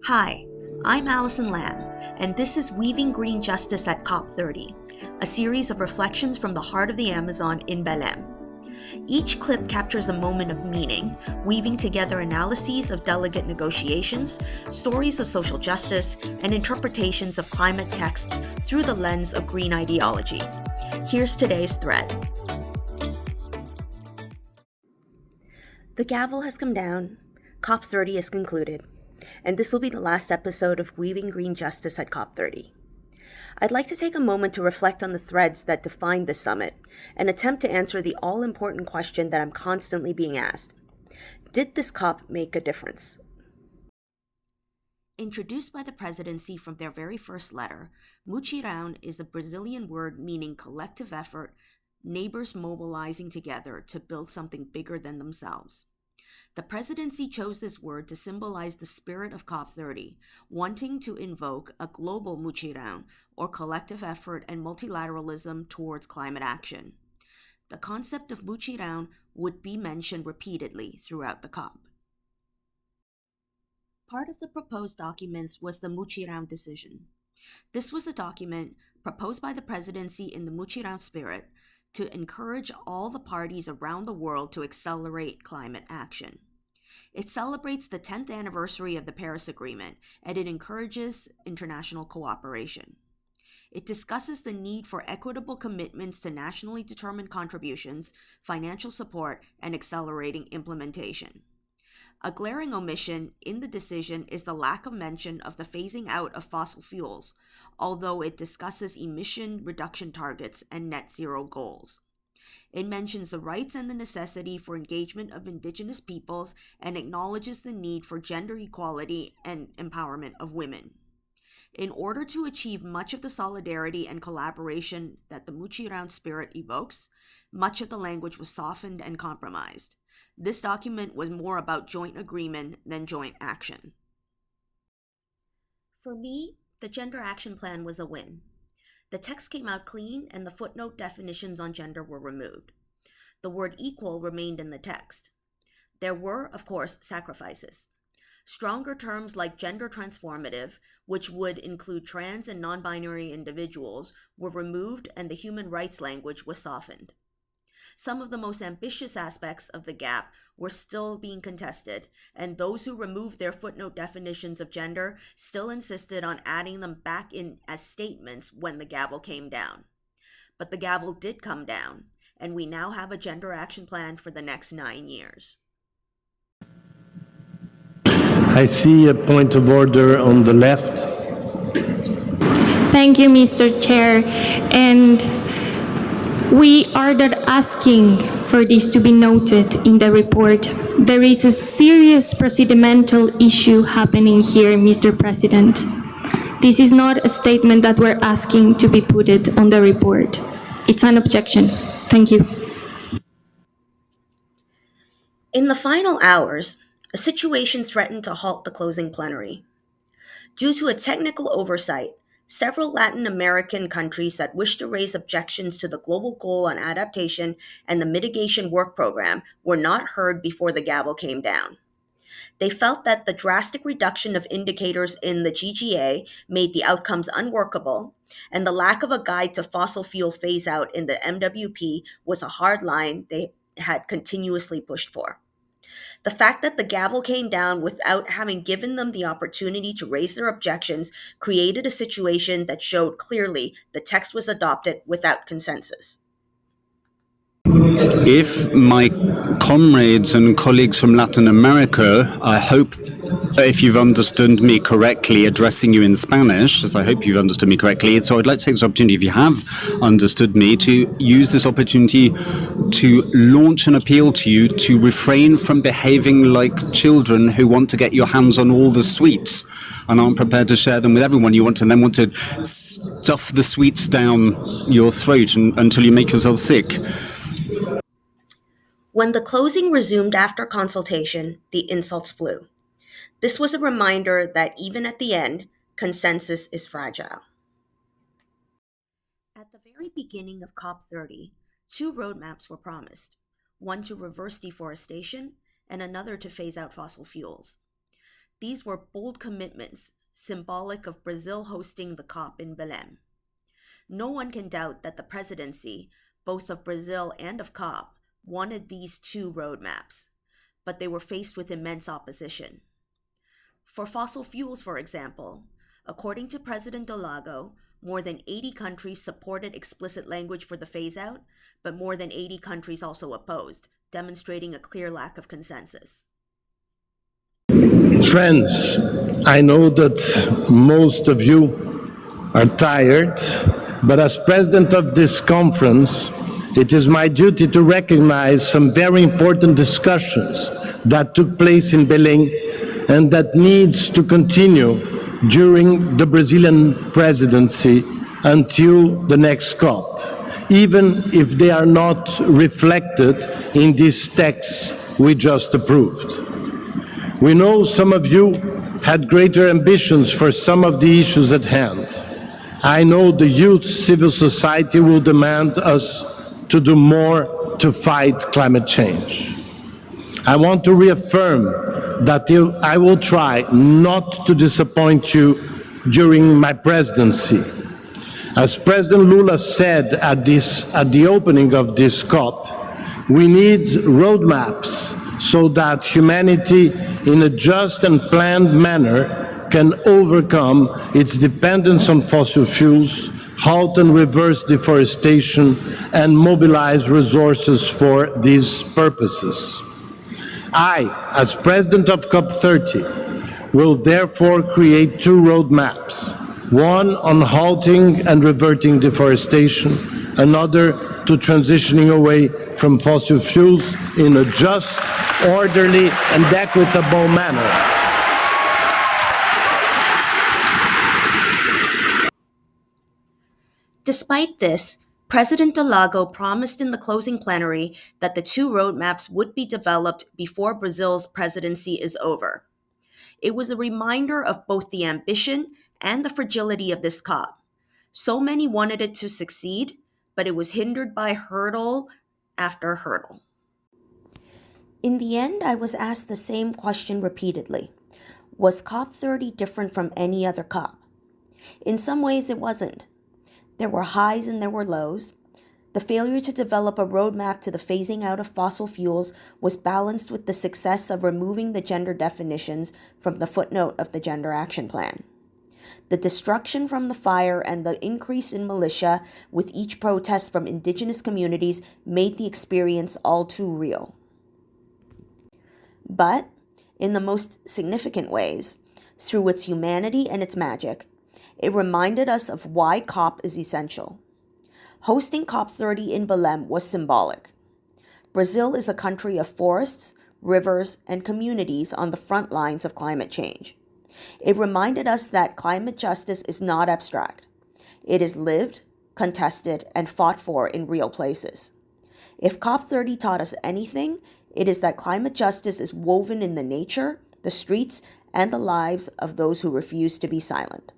Hi, I'm Allison Lamb, and this is Weaving Green Justice at COP30, a series of reflections from the heart of the Amazon in Belém. Each clip captures a moment of meaning, weaving together analyses of delegate negotiations, stories of social justice, and interpretations of climate texts through the lens of green ideology. Here's today's thread. The gavel has come down, COP30 is concluded, and this will be the last episode of Weaving Green Justice at COP30. I'd like to take a moment to reflect on the threads that define this summit and attempt to answer the all-important question that I'm constantly being asked. Did this COP make a difference? Introduced by the presidency from their very first letter, mutirão is a Brazilian word meaning collective effort, neighbors mobilizing together to build something bigger than themselves. The presidency chose this word to symbolize the spirit of COP30, wanting to invoke a global mutirão, or collective effort and multilateralism towards climate action. The concept of mutirão would be mentioned repeatedly throughout the COP. Part of the proposed documents was the mutirão decision. This was a document proposed by the presidency in the mutirão spirit to encourage all the parties around the world to accelerate climate action. It celebrates the 10th anniversary of the Paris Agreement, and it encourages international cooperation. It discusses the need for equitable commitments to nationally determined contributions, financial support, and accelerating implementation. A glaring omission in the decision is the lack of mention of the phasing out of fossil fuels, although it discusses emission reduction targets and net zero goals. It mentions the rights and the necessity for engagement of indigenous peoples and acknowledges the need for gender equality and empowerment of women. In order to achieve much of the solidarity and collaboration that the mutirão spirit evokes, much of the language was softened and compromised. This document was more about joint agreement than joint action. For me, the Gender Action Plan was a win. The text came out clean and the footnote definitions on gender were removed. The word equal remained in the text. There were, of course, sacrifices. Stronger terms like gender transformative, which would include trans and non-binary individuals, were removed and the human rights language was softened. Some of the most ambitious aspects of the GAP were still being contested, and those who removed their footnote definitions of gender still insisted on adding them back in as statements when the gavel came down. But the gavel did come down, and we now have a gender action plan for the next 9 years. I see a point of order on the left. Thank you, Mr. Chair. And we are not asking for this to be noted in the report. There is a serious procedimental issue happening here, Mr. President. This is not a statement that we're asking to be put on the report. It's an objection. Thank you. In the final hours, a situation threatened to halt the closing plenary. Due to a technical oversight, several Latin American countries that wished to raise objections to the global goal on adaptation and the mitigation work program were not heard before the gavel came down. They felt that the drastic reduction of indicators in the GGA made the outcomes unworkable, and the lack of a guide to fossil fuel phase out in the MWP was a hard line they had continuously pushed for. The fact that the gavel came down without having given them the opportunity to raise their objections created a situation that showed clearly the text was adopted without consensus. If my comrades and colleagues from Latin America, I hope, if you've understood me correctly, addressing you in Spanish, as I hope you've understood me correctly, so I'd like to take this opportunity, if you have understood me, to use this opportunity to launch an appeal to you to refrain from behaving like children who want to get your hands on all the sweets and aren't prepared to share them with everyone. You want to then want to stuff the sweets down your throat until you make yourself sick. When the closing resumed after consultation, the insults flew. This was a reminder that even at the end, consensus is fragile. At the very beginning of COP30, 2 roadmaps were promised, one to reverse deforestation and another to phase out fossil fuels. These were bold commitments, symbolic of Brazil hosting the COP in Belém. No one can doubt that the presidency, both of Brazil and of COP, wanted these two roadmaps, but they were faced with immense opposition. For fossil fuels, for example, according to President Dolago, more than 80 countries supported explicit language for the phase-out, but more than 80 countries also opposed, demonstrating a clear lack of consensus. Friends, I know that most of you are tired, but as president of this conference, it is my duty to recognize some very important discussions that took place in Belém and that needs to continue during the Brazilian presidency until the next COP, even if they are not reflected in these texts we just approved. We know some of you had greater ambitions for some of the issues at hand. I know the youth civil society will demand us to do more to fight climate change. I want to reaffirm that I will try not to disappoint you during my presidency. As President Lula said at the opening of this COP, we need roadmaps so that humanity, in a just and planned manner, can overcome its dependence on fossil fuels, halt and reverse deforestation, and mobilize resources for these purposes. I, as president of COP30, will therefore create two roadmaps, one on halting and reverting deforestation, another to transitioning away from fossil fuels in a just, orderly, and equitable manner. Despite this, President Dolago promised in the closing plenary that the two roadmaps would be developed before Brazil's presidency is over. It was a reminder of both the ambition and the fragility of this COP. So many wanted it to succeed, but it was hindered by hurdle after hurdle. In the end, I was asked the same question repeatedly. Was COP30 different from any other COP? In some ways, it wasn't. There were highs and there were lows. The failure to develop a roadmap to the phasing out of fossil fuels was balanced with the success of removing the gender definitions from the footnote of the Gender Action Plan. The destruction from the fire and the increase in militia with each protest from indigenous communities made the experience all too real. But, in the most significant ways, through its humanity and its magic, it reminded us of why COP is essential. Hosting COP30 in Belém was symbolic. Brazil is a country of forests, rivers, and communities on the front lines of climate change. It reminded us that climate justice is not abstract. It is lived, contested, and fought for in real places. If COP30 taught us anything, it is that climate justice is woven in the nature, the streets, and the lives of those who refuse to be silent.